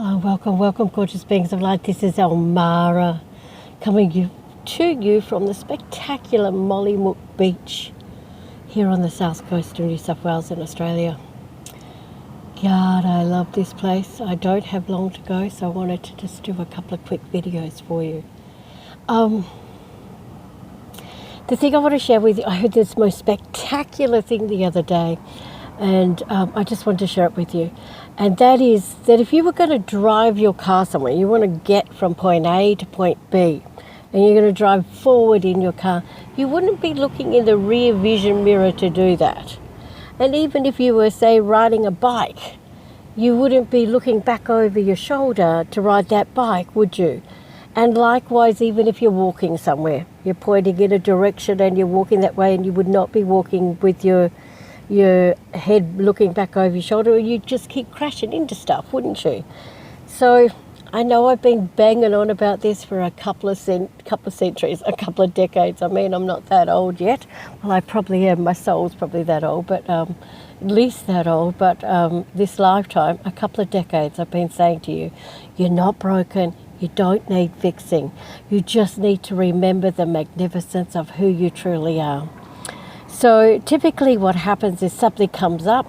Hello, welcome, gorgeous beings of light. This is Elmara coming to you from the spectacular Mollymook Beach here on the south coast of New South Wales in Australia. God, I love this place. I don't have long to go, so I wanted to just do a couple of quick videos for you. The thing I want to share with you, I heard this most spectacular thing the other day, and I just wanted to share it with you. And that is that if you were going to drive your car somewhere, you want to get from point A to point B, and you're going to drive forward in your car, you wouldn't be looking in the rear vision mirror to do that. And even if you were, say, riding a bike, you wouldn't be looking back over your shoulder to ride that bike, would you? And likewise, even if you're walking somewhere, you're pointing in a direction and you're walking that way, and you would not be walking with your head looking back over your shoulder, or you'd just keep crashing into stuff, wouldn't you? So I know I've been banging on about this for a couple of centuries, a couple of decades. I mean, I'm not that old yet. Well, I probably am. My soul's probably that old, but at least that old. But this lifetime, a couple of decades, I've been saying to you, you're not broken. You don't need fixing. You just need to remember the magnificence of who you truly are. So typically what happens is something comes up,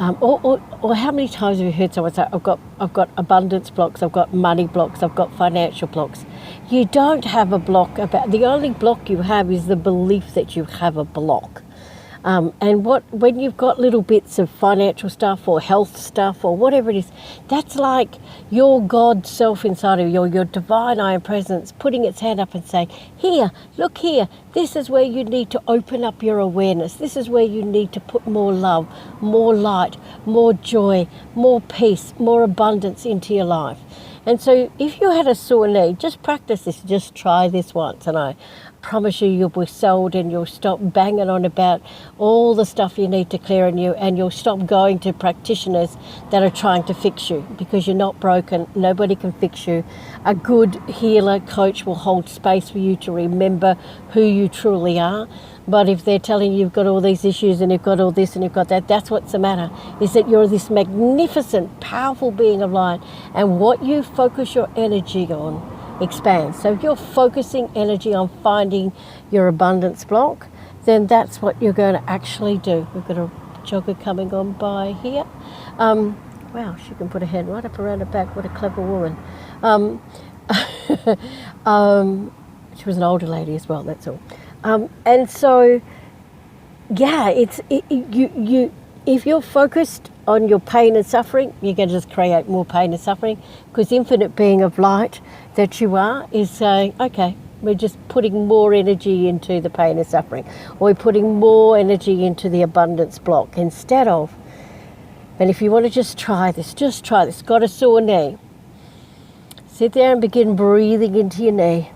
or how many times have you heard someone say, I've got abundance blocks, I've got money blocks, I've got financial blocks. You don't have a block. The only block you have is the belief that you have a block. And when you've got little bits of financial stuff or health stuff or whatever it is, that's like your God self inside of you, your divine I am presence, putting its hand up and saying, here, look here, this is where you need to open up your awareness. This is where you need to put more love, more light, more joy, more peace, more abundance into your life. And so if you had a sore knee, just practice this, just try this once, and I promise you'll be sold, and you'll stop banging on about all the stuff you need to clear in you, and you'll stop going to practitioners that are trying to fix you, because you're not broken. Nobody can fix you. A good healer coach will hold space for you to remember who you truly are. But if they're telling you you've got all these issues and you've got all this and you've got that, that's what's the matter, is that you're this magnificent, powerful being of light, and what you focus your energy on expands. So if you're focusing energy on finding your abundance block, then that's what you're going to actually do. We've got a jogger coming on by here. Wow, she can put her hand right up around her back. What a clever woman. She was an older lady as well, that's all. And so, yeah, if you're focused on your pain and suffering, you're going to just create more pain and suffering, because infinite being of light that you are is saying, okay, we're just putting more energy into the pain and suffering, or we're putting more energy into the abundance block instead of. And if you want to just try this, got a sore knee, sit there and begin breathing into your knee.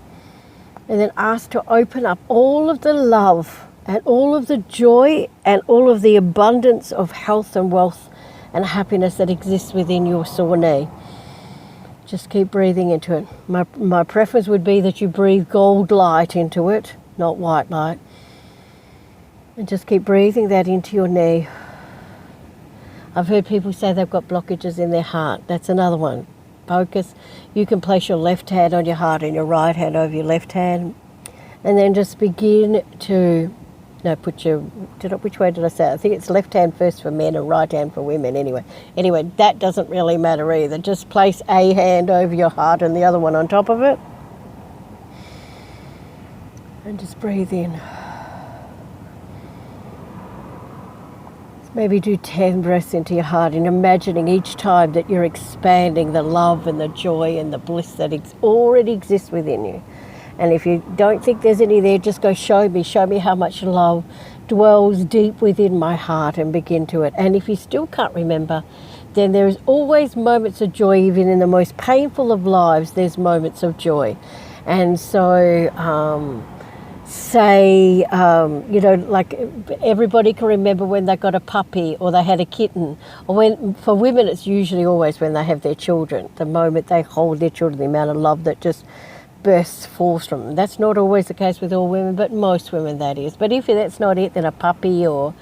And then ask to open up all of the love and all of the joy and all of the abundance of health and wealth and happiness that exists within your sore knee. Just keep breathing into it. My preference would be that you breathe gold light into it, not white light. And just keep breathing that into your knee. I've heard people say they've got blockages in their heart. That's another one. Focus. You can place your left hand on your heart and your right hand over your left hand, and then just begin to which way did I say it? I think it's left hand first for men and right hand for women. Anyway, that doesn't really matter either. Just place a hand over your heart and the other one on top of it, and just breathe in. Maybe do 10 breaths into your heart, and imagining each time that you're expanding the love and the joy and the bliss that already exists within you. And if you don't think there's any there, just go, show me how much love dwells deep within my heart, and begin to it. And if you still can't remember, then there's always moments of joy. Even in the most painful of lives, there's moments of joy. And so like everybody can remember when they got a puppy or they had a kitten, or for women it's usually always when they have their children, the moment they hold their children, the amount of love that just bursts forth from them. That's not always the case with all women, but most women that is. But if that's not it, then a puppy or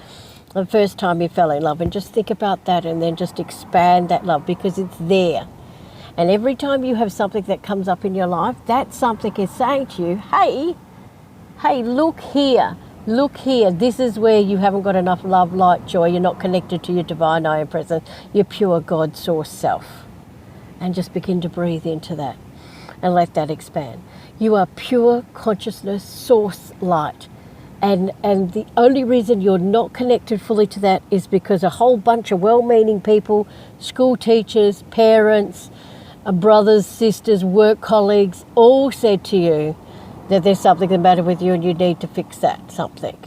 the first time you fell in love, and just think about that, and then just expand that love, because it's there. And every time you have something that comes up in your life, that something is saying to you, hey, look here. Look here, this is where you haven't got enough love, light, joy. You're not connected to your divine I am presence, your pure God source self. And just begin to breathe into that and let that expand. You are pure consciousness, source light. And the only reason you're not connected fully to that is because a whole bunch of well-meaning people, school teachers, parents, brothers, sisters, work colleagues, all said to you that there's something the matter with you and you need to fix that something.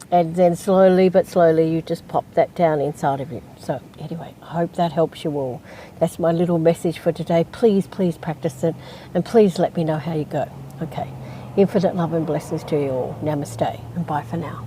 And then slowly but slowly you just pop that down inside of you. So anyway, I hope that helps you all. That's my little message for today. Please practice it, and please let me know how you go. Okay, infinite love and blessings to you all. Namaste and bye for now.